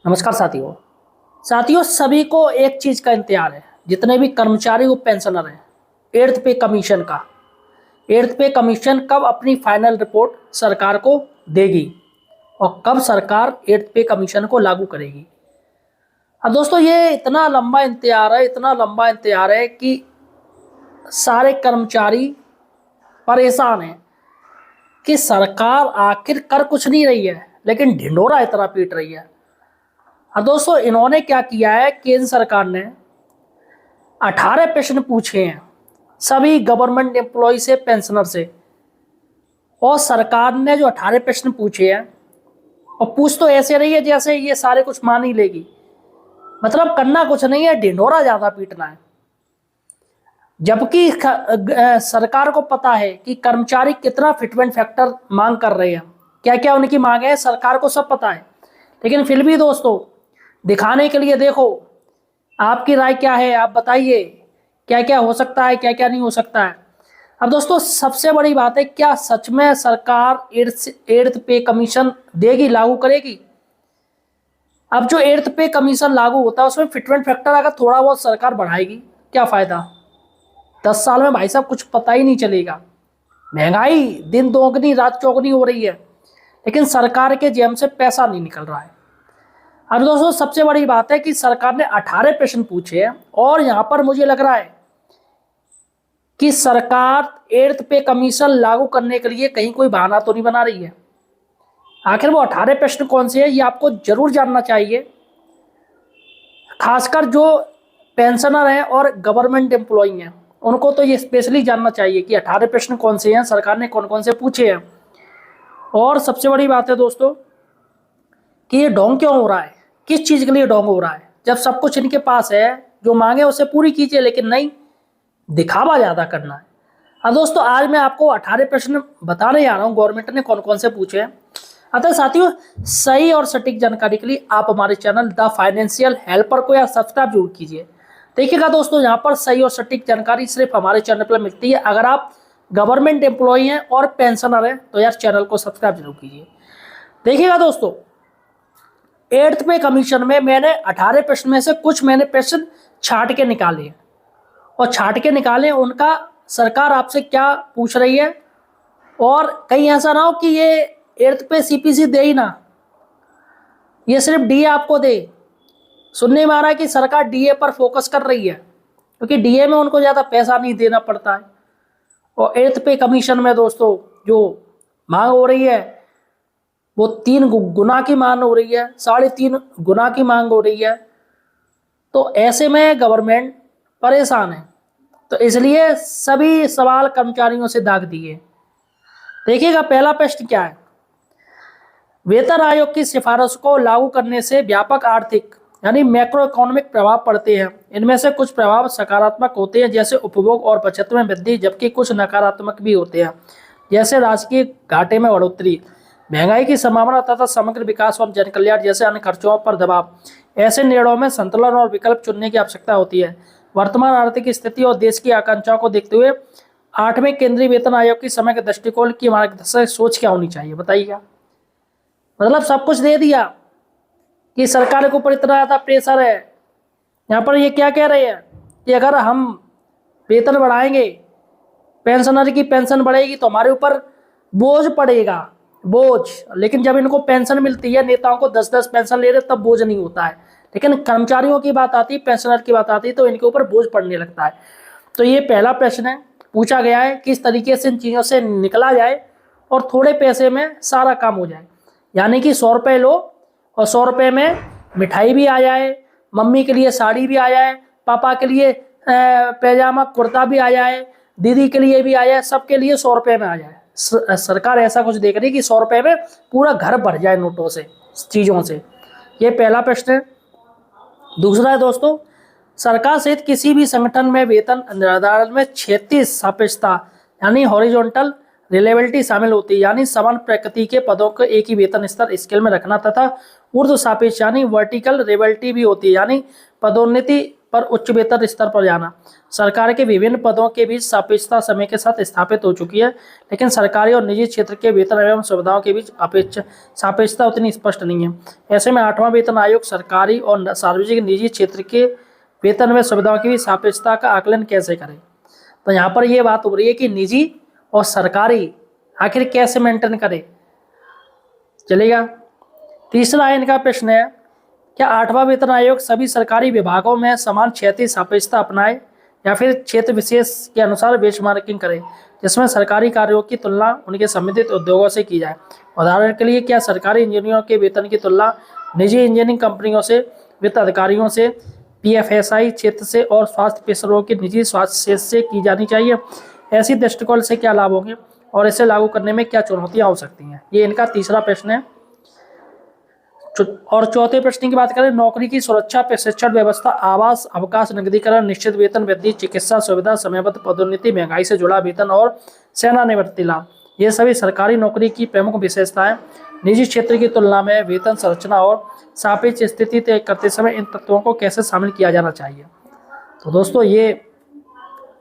नमस्कार साथियों। सभी को एक चीज का इंतजार है, जितने भी कर्मचारी व पेंशनर हैं, एर्थ पे कमीशन का। एर्थ पे कमीशन कब अपनी फाइनल रिपोर्ट सरकार को देगी और कब सरकार एर्थ पे कमीशन को लागू करेगी। अब दोस्तों ये इतना लंबा इंतजार है, इतना लंबा इंतजार है कि सारे कर्मचारी परेशान हैं कि सरकार आखिर कर कुछ नहीं रही है, लेकिन ढिंढोरा इतना पीट रही है। और दोस्तों इन्होंने क्या किया है, केंद्र सरकार ने 18 प्रश्न पूछे हैं सभी गवर्नमेंट एम्प्लॉय से, पेंशनर से। और सरकार ने जो 18 प्रश्न पूछे हैं, और पूछ तो ऐसे रही है जैसे ये सारे कुछ मान ही लेगी। मतलब करना कुछ नहीं है, ढिंढोरा ज्यादा पीटना है। जबकि सरकार को पता है कि कर्मचारी कितना फिटमेंट फैक्टर मांग कर रहे हैं, क्या क्या उनकी मांग है, सरकार को सब पता है। लेकिन फिर भी दोस्तों दिखाने के लिए, देखो आपकी राय क्या है, आप बताइए क्या क्या हो सकता है, क्या क्या नहीं हो सकता है। अब दोस्तों सबसे बड़ी बात है, क्या सच में सरकार एर्थ पे कमीशन देगी, लागू करेगी? अब जो एर्थ पे कमीशन लागू होता है उसमें फिटमेंट फैक्टर अगर थोड़ा बहुत सरकार बढ़ाएगी, क्या फायदा? 10 साल में भाई साहब कुछ पता ही नहीं चलेगा। महंगाई दिन दोगुनी रात चौगुनी हो रही है, लेकिन सरकार के जेब से पैसा नहीं निकल रहा है। अब दोस्तों सबसे बड़ी बात है कि सरकार ने 18 प्रश्न पूछे हैं, और यहां पर मुझे लग रहा है कि सरकार एर्थ पे कमीशन लागू करने के लिए कहीं कोई बहाना तो नहीं बना रही है। आखिर वो 18 प्रश्न कौन से हैं, ये आपको जरूर जानना चाहिए। खासकर जो पेंशनर हैं और गवर्नमेंट एम्प्लॉय हैं, उनको तो ये स्पेशली जानना चाहिए कि 18 प्रश्न कौन से हैं, सरकार ने कौन कौन से पूछे हैं। और सबसे बड़ी बात है दोस्तों कि ये ढोंग क्यों हो रहा है, किस चीज़ के लिए ढोंग हो रहा है? जब सब कुछ इनके पास है, जो मांगे उसे पूरी कीजिए, लेकिन नहीं, दिखावा ज़्यादा करना है। अब दोस्तों आज मैं आपको 18 प्रश्न बताने जा रहा हूँ गवर्नमेंट ने कौन कौन से पूछे हैं। अतः साथियों सही और सटीक जानकारी के लिए आप हमारे चैनल द फाइनेंशियल हेल्पर को यार सब्सक्राइब जरूर कीजिए। देखिएगा दोस्तों, यहाँ पर सही और सटीक जानकारी सिर्फ हमारे चैनल पर मिलती है। अगर आप गवर्नमेंट एम्प्लॉय हैं और पेंशनर हैं तो यार चैनल को सब्सक्राइब जरूर कीजिए। देखिएगा दोस्तों, एर्थ पे कमीशन में मैंने 18 प्रश्न में से कुछ मैंने प्रश्न छांट के निकाले हैं, और छांट के निकाले उनका सरकार आपसे क्या पूछ रही है। और कहीं ऐसा ना हो कि ये एर्थ पे सीपीसी दे ही ना, ये सिर्फ डीए आपको दे। सुनने में आ रहा है कि सरकार डीए पर फोकस कर रही है, क्योंकि डीए में उनको ज़्यादा पैसा नहीं देना पड़ता है। और एर्थ पे कमीशन में दोस्तों जो मांग हो रही है वो 3 गुना की मांग हो रही है, 3.5 गुना की मांग हो रही है। तो ऐसे में गवर्नमेंट परेशान है, तो इसलिए सभी सवाल कर्मचारियों से दाग दिए। देखिएगा पहला प्रश्न क्या है। वेतन आयोग की सिफारिश को लागू करने से व्यापक आर्थिक यानी मैक्रो इकोनॉमिक प्रभाव पड़ते हैं। इनमें से कुछ प्रभाव सकारात्मक होते हैं, जैसे उपभोग और बचत में वृद्धि, जबकि कुछ नकारात्मक भी होते हैं, जैसे राजकीय घाटे में बढ़ोतरी, महंगाई की संभावना तथा समग्र विकास और जनकल्याण जैसे अन्य खर्चों पर दबाव। ऐसे निर्णयों में संतुलन और विकल्प चुनने की आवश्यकता होती है। वर्तमान आर्थिक स्थिति और देश की आकांक्षाओं को देखते हुए 8वें केंद्रीय वेतन आयोग की समग्र दृष्टिकोण की मार्गदर्शक सोच क्या होनी चाहिए, बताइएगा। मतलब सब कुछ दे दिया कि सरकार के ऊपर इतना ज़्यादा प्रेशर है। यहाँ पर ये क्या कह रहे हैं कि अगर हम वेतन बढ़ाएंगे, पेंशनर की पेंशन बढ़ेगी तो हमारे ऊपर बोझ पड़ेगा, बोझ। लेकिन जब इनको पेंशन मिलती है, नेताओं को 10-10 पेंशन ले रहे, तब बोझ नहीं होता है। लेकिन कर्मचारियों की बात आती है, पेंशनर की बात आती है, तो इनके ऊपर बोझ पड़ने लगता है। तो ये पहला प्रश्न है, पूछा गया है किस तरीके से इन चीज़ों से निकला जाए और थोड़े पैसे में सारा काम हो जाए। यानी कि 100 रुपये लो और 100 रुपये में मिठाई भी आ जाए, मम्मी के लिए साड़ी भी आ जाए, पापा के लिए पैजामा कुर्ता भी आ जाए, दीदी के लिए भी आ जाए, सबके लिए 100 रुपये में आ जाए। सरकार ऐसा कुछ देख रही है कि 100 रुपये में पूरा घर भर जाए नोटों से, चीज़ों से। ये पहला प्रश्न है। दूसरा है दोस्तों, सरकार सहित किसी भी संगठन में वेतन निर्धारण में 36 सापेक्षता यानी हॉरिजॉन्टल रिलेबिलिटी शामिल होती है, यानी समान प्रकृति के पदों को एक ही वेतन स्तर स्केल में रखना, तथा ऊर्ध्व सापेक्ष यानी वर्टिकल रिलेबिलिटी भी होती है, यानी पदोन्नति पर उच्च वेतन स्तर पर जाना। सरकार के विभिन्न पदों के बीच सापेक्षता समय के साथ स्थापित हो चुकी है, लेकिन सरकारी और निजी क्षेत्र के वेतन एवं सुविधाओं के बीच सापेक्षता उतनी स्पष्ट नहीं है। ऐसे में 8वां वेतन आयोग सरकारी और सार्वजनिक निजी क्षेत्र के वेतन व सुविधाओं की बीच सापेक्षता का आकलन कैसे करे। तो यहाँ पर यह बात हो रही है कि निजी और सरकारी आखिर कैसे मेंटेन करे, चलेगा। तीसरा इनका प्रश्न है, क्या 8वां वेतन आयोग सभी सरकारी विभागों में समान क्षैतिज सापेक्षता अपनाए या फिर क्षेत्र विशेष के अनुसार बेंचमार्किंग करे, जिसमें सरकारी कार्यों की तुलना उनके संबंधित उद्योगों से की जाए। उदाहरण के लिए, क्या सरकारी इंजीनियरों के वेतन की तुलना निजी इंजीनियरिंग कंपनियों से, वित्त अधिकारियों से, पीएफएसआई क्षेत्र से और स्वास्थ्य पेशेवरों के निजी स्वास्थ्य क्षेत्र से की जानी चाहिए। ऐसी दृष्टिकोण से क्या लाभ होंगे और इसे लागू करने में क्या चुनौतियां हो सकती हैं। ये इनका तीसरा प्रश्न है। और चौथे प्रश्न की बात करें, नौकरी की सुरक्षा, प्रशिक्षण व्यवस्था, आवास, अवकाश, नकदीकरण, निश्चित वेतन वृद्धि, चिकित्सा सुविधा, समयबद्ध पदोन्नति, महंगाई से जुड़ा वेतन और सेवानिवृत्ति लाभ, ये सभी सरकारी नौकरी की प्रमुख विशेषताएं। निजी क्षेत्र की तुलना में वेतन संरचना और सापेक्ष स्थिति तय करते समय इन तत्वों को कैसे शामिल किया जाना चाहिए। तो दोस्तों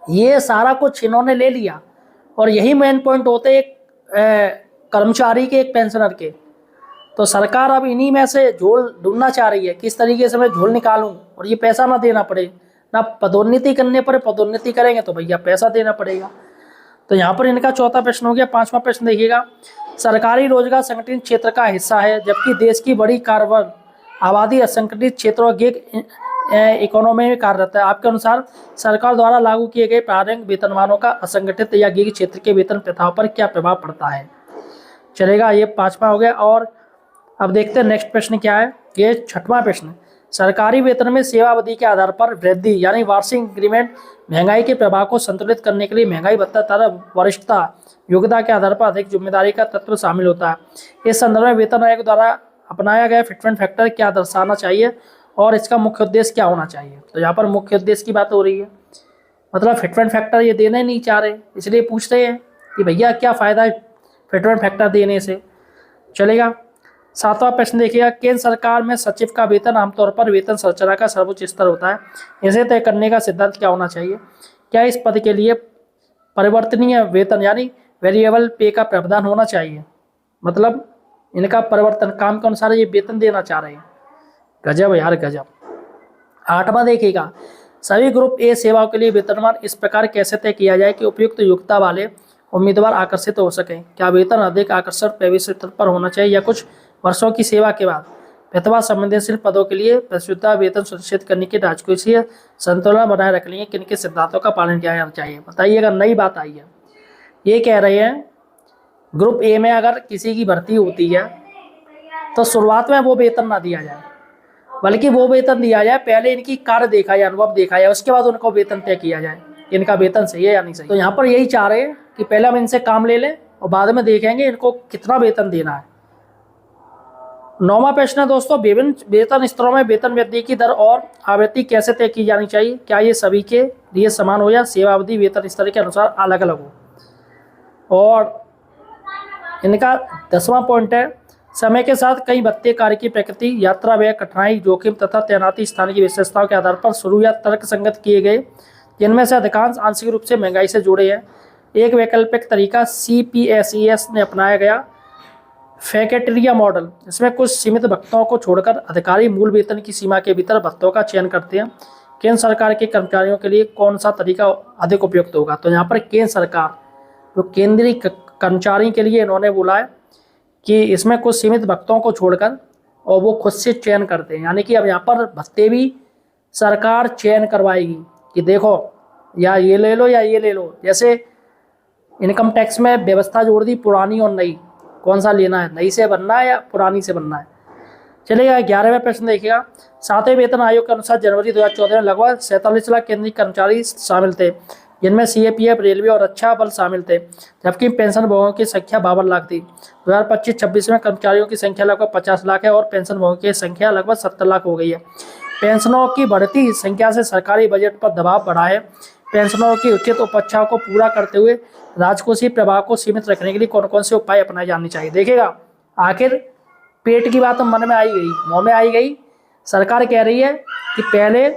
ये सारा कुछ इन्होंने ले लिया और यही मेन पॉइंट होते एक कर्मचारी के, एक पेंशनर के। तो सरकार अब इन्हीं में से झोल ढूंढना चाह रही है, किस तरीके से मैं झोल निकालूं और ये पैसा ना देना पड़े, ना पदोन्नति करने पड़े, पदोन्नति करेंगे तो भैया पैसा देना पड़ेगा। तो यहाँ पर इनका चौथा प्रश्न हो गया। 5वां प्रश्न देखिएगा, सरकारी रोजगार संगठित क्षेत्र का हिस्सा है जबकि देश की बड़ी कार्यबल आबादी असंगठित क्षेत्रों गिग इकोनॉमी में कार्यरत है। आपके अनुसार सरकार द्वारा लागू किए गए प्रारंभिक वेतनमानों का असंगठित या गिग क्षेत्र के वेतन प्रथाओं पर क्या प्रभाव पड़ता है, चलेगा। ये 5वां हो गया। और अब देखते हैं नेक्स्ट प्रश्न क्या है। ये 6वां प्रश्न, सरकारी वेतन में सेवा अवधि के आधार पर वृद्धि यानी वार्षिक इंक्रीमेंट महंगाई के प्रभाव को संतुलित करने के लिए महंगाई भत्ता तथा वरिष्ठता योग्यता के आधार पर अधिक जिम्मेदारी का तत्व शामिल होता है। इस संदर्भ में वेतन आयोग द्वारा अपनाया गया फिटमेंट फैक्टर क्या दर्शाना चाहिए और इसका मुख्य उद्देश्य क्या होना चाहिए। तो यहाँ पर मुख्य उद्देश्य की बात हो रही है, मतलब फिटमेंट फैक्टर ये देना ही नहीं चाह रहे, इसलिए पूछ रहे हैं कि भैया क्या फ़ायदा है फिटमेंट फैक्टर देने से, चलेगा। 7वां प्रश्न देखिएगा, केंद्र सरकार में सचिव का वेतन आमतौर पर वेतन संरचना का सर्वोच्च स्तर होता है, इसे तय करने का सिद्धांत क्या होना चाहिए। क्या इस पद के लिए परिवर्तनीय वेतन यानी वेरिएबल पे का प्रावधान होना चाहिए, मतलब इनका परिवर्तन काम के अनुसार ये वेतन देना चाह रहे हैं। गजब यार गजब। 8वां देखिएगा, सभी ग्रुप ए सेवाओं के लिए वेतनमान इस प्रकार कैसे तय किया जाए कि उपयुक्त योग्यता वाले उम्मीदवार आकर्षित हो सकें। क्या वेतन अधिक आकर्षक प्रवेश स्तर पर होना चाहिए या कुछ वर्षों की सेवा के बाद अथवा संवेदनशील पदों के लिए प्रतिशुद्धता वेतन सुनिश्चित करने के राजकोषीय संतुलन बनाए रखने के किन के सिद्धांतों का पालन किया जाना चाहिए। बताइएगा, नई बात आई है। ये कह रहे हैं ग्रुप ए में अगर किसी की भर्ती होती है तो शुरुआत में वो वेतन ना दिया जाए, बल्कि वो वेतन दिया जाए पहले इनकी कार्य देखा जाए, अनुभव देखा जाए, उसके बाद उनको वेतन तय किया जाए इनका वेतन सही है या नहीं सही। तो यहाँ पर यही चाह रहे हैं कि पहले हम इनसे काम ले लें और बाद में देखेंगे इनको कितना वेतन देना है। 9वां प्रश्न है दोस्तों, विभिन्न वेतन स्तरों में वेतन वृद्धि की दर और आवृत्ति कैसे तय की जानी चाहिए। क्या ये सभी के लिए समान हो या सेवा अवधि वेतन स्तर के अनुसार अलग अलग हो। और इनका 10वां पॉइंट है, समय के साथ कई भत्ते कार्य की प्रकृति, यात्रा व्यय, कठिनाई, जोखिम तथा तैनाती स्थान की विशेषताओं के आधार पर शुरू या तर्कसंगत किए गए, जिनमें से अधिकांश आंशिक रूप से महंगाई से जुड़े हैं। एक वैकल्पिक तरीका CPSES ने अपनाया गया फैकेटेरिया मॉडल, इसमें कुछ सीमित भत्तों को छोड़कर अधिकारी मूल वेतन की सीमा के भीतर भत्तों का चयन करते हैं। केंद्र सरकार के कर्मचारियों के लिए कौन सा तरीका अधिक उपयुक्त होगा। तो यहाँ पर केंद्र सरकार जो केंद्रीय कर्मचारी के लिए इन्होंने बोला है कि इसमें कुछ सीमित भत्तों को छोड़कर और वो खुद से चयन करते हैं, यानी कि अब यहाँ पर भत्ते भी सरकार चयन करवाएगी कि देखो या ये ले लो या ये ले लो। जैसे इनकम टैक्स में व्यवस्था जोड़ दी पुरानी और नई, कौन सा लेना है, नई से बनना है या पुरानी से बनना है। चलिएगा 11वां प्रश्न देखिएगा, 7वें वेतन आयोग के अनुसार जनवरी 2014 में लगभग 47 लाख केंद्रीय कर्मचारी शामिल थे, जिनमें CAPF, रेलवे और रक्षा बल शामिल थे, जबकि पेंशन भोगियों की संख्या 52 लाख थी। 2025-26 में कर्मचारियों की संख्या लगभग 50 लाख है और पेंशन भोगियों की संख्या लगभग 70 लाख हो गई है। पेंशनों की बढ़ती संख्या से सरकारी बजट पर दबाव बढ़ा है। पेंशनरों की उचित उपेक्षाओं को पूरा करते हुए राजकोषीय प्रभाव को सीमित रखने के लिए कौन कौन से उपाय अपनाए जाने चाहिए। देखिएगा, आखिर पेट की बात मन में आई गई, मुँह में आई गई। सरकार कह रही है कि पहले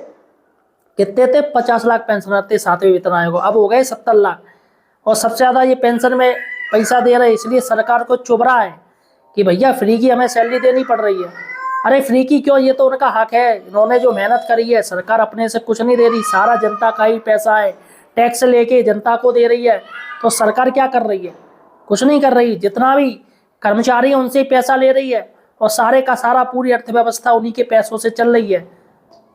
कितने थे? 50 लाख पेंशनर थे 7वें वेतन आयोग, अब हो गए 70 लाख। और सबसे ज़्यादा ये पेंशन में पैसा दे रहे, इसलिए सरकार को चुभ रहा है कि भैया फ्री की हमें सैलरी देनी पड़ रही है। अरे फ्री की क्यों, ये तो उनका हक है, इन्होंने जो मेहनत करी है, सरकार अपने से कुछ नहीं दे रही, सारा जनता का ही पैसा है, टैक्स लेके जनता को दे रही है। तो सरकार क्या कर रही है? कुछ नहीं कर रही। जितना भी कर्मचारी है उनसे पैसा ले रही है, और सारे का सारा पूरी अर्थव्यवस्था उन्हीं के पैसों से चल रही है,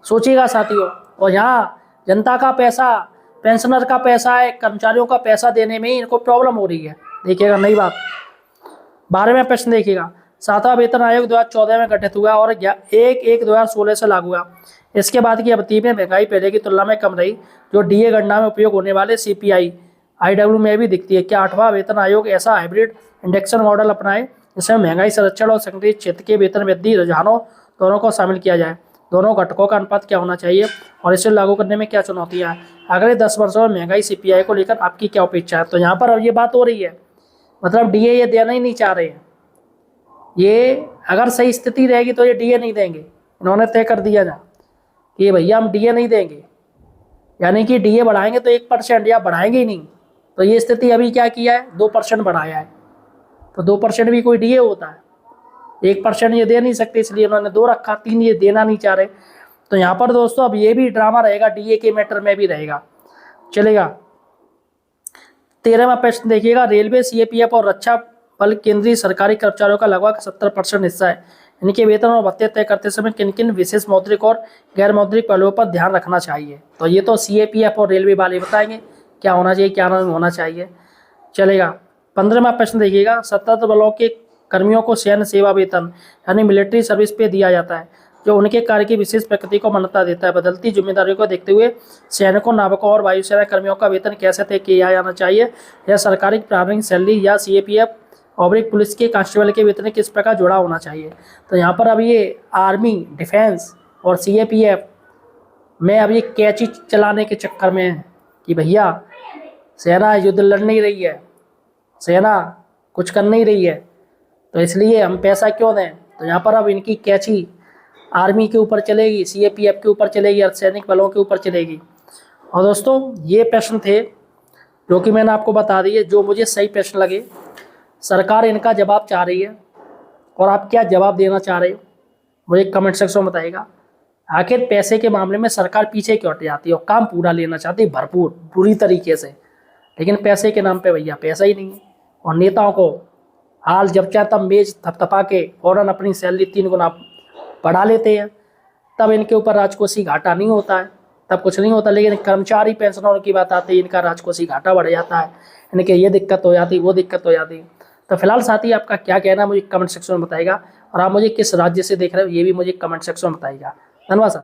सोचिएगा साथियों। और यहाँ जनता का पैसा, पेंशनर का पैसा है, कर्मचारियों का पैसा देने में ही इनको प्रॉब्लम हो रही है। देखिएगा नई बात, 12वें प्रश्न देखिएगा। 7वां वेतन आयोग 2014 में गठित हुआ और 1/1/2016 से लागू हुआ। इसके बाद की अवधि में महंगाई पहले की तुलना में कम रही, जो डीए गणना में उपयोग होने वाले CPI IW में भी दिखती है। क्या 8वां वेतन आयोग ऐसा हाइब्रिड इंडेक्शन मॉडल अपनाए जिसमें महंगाई संरक्षण और संगठित क्षेत्र के वेतन वृद्धि रुझानों दोनों को शामिल किया जाए? दोनों घटकों का अनुपात क्या होना चाहिए और इसे लागू करने में क्या चुनौतियां हैं? अगले 10 वर्षों में महंगाई CPI को लेकर आपकी क्या अपेक्षा है? तो यहाँ पर अब ये बात हो रही है, मतलब डीए ये देना ही नहीं चाह रहे हैं। ये अगर सही स्थिति रहेगी तो ये डीए नहीं देंगे, इन्होंने तय कर दिया ना कि भैया हम डीए नहीं देंगे, यानी कि डीए बढ़ाएंगे तो 1% या बढ़ाएंगे ही नहीं। तो ये स्थिति अभी क्या किया है, 2% बढ़ाया है। तो 2% भी कोई डीए होता है? 1% ये दे नहीं सकते, इसलिए उन्होंने 2 रखा, 3 ये देना नहीं चाह रहे। तो यहाँ पर दोस्तों अब ये भी ड्रामा रहेगा, डीए के मैटर में भी रहेगा, चलेगा। 13वां प्रश्न देखिएगा। रेलवे, CAPF और रक्षा बल केंद्रीय सरकारी कर्मचारियों का लगभग 70% हिस्सा है। इनके वेतन और भत्ते तय करते समय किन किन विशेष मौद्रिक और गैर मौद्रिक पहलुओं पर ध्यान रखना चाहिए? तो ये तो CAPF और रेलवे वाले बताएंगे क्या होना चाहिए, क्या नहीं होना चाहिए, चलेगा। 15वां प्रश्न देखिएगा। सशस्त्र बलों के कर्मियों को सैन्य सेवा वेतन यानी मिलिट्री सर्विस पे दिया जाता है, जो उनके कार्य की विशेष प्रकृति को मान्यता देता है। बदलती जिम्मेदारियों को देखते हुए सैनिकों, नाविकों और वायुसेना कर्मियों का वेतन कैसे तय किया जाना चाहिए? यह सरकारी प्रारंभिक सैलरी या CAPF और पुलिस के कांस्टेबल के वेतन किस प्रकार जुड़ा होना चाहिए? तो यहाँ पर अब ये आर्मी, डिफेंस और CAPF में अब ये कैची चलाने के चक्कर में है कि भैया सेना युद्ध लड़ नहीं रही है, सेना कुछ कर नहीं रही है, तो इसलिए हम पैसा क्यों दें? तो यहाँ पर अब इनकी कैची आर्मी के ऊपर चलेगी, CAPF के ऊपर चलेगी, अर्धसैनिक बलों के ऊपर चलेगी। और दोस्तों ये प्रश्न थे जो कि मैंने आपको बता दिए, जो मुझे सही प्रश्न लगे। सरकार इनका जवाब चाह रही है, और आप क्या जवाब देना चाह रहे हो मुझे कमेंट सेक्शन में बताइएगा। आखिर पैसे के मामले में सरकार पीछे क्यों हट जाती है और काम पूरा लेना चाहती है भरपूर पूरी तरीके से, लेकिन पैसे के नाम पे भैया पैसा ही नहीं है। और नेताओं को हाल जब चाहे तब मेज थपथपा के फौरन अपनी सैलरी 3 गुना बढ़ा लेते हैं, तब इनके ऊपर राजकोषीय घाटा नहीं होता है, तब कुछ नहीं होता। लेकिन कर्मचारी पेंशनरों की बात आती है, इनका राजकोषीय घाटा बढ़ जाता है, इनके ये दिक्कत हो जाती, वो दिक्कत हो जाती। तो फिलहाल साथी आपका क्या कहना है मुझे कमेंट सेक्शन में बताइएगा, और आप मुझे किस राज्य से देख रहे हो ये भी मुझे कमेंट सेक्शन में बताइएगा। धन्यवाद।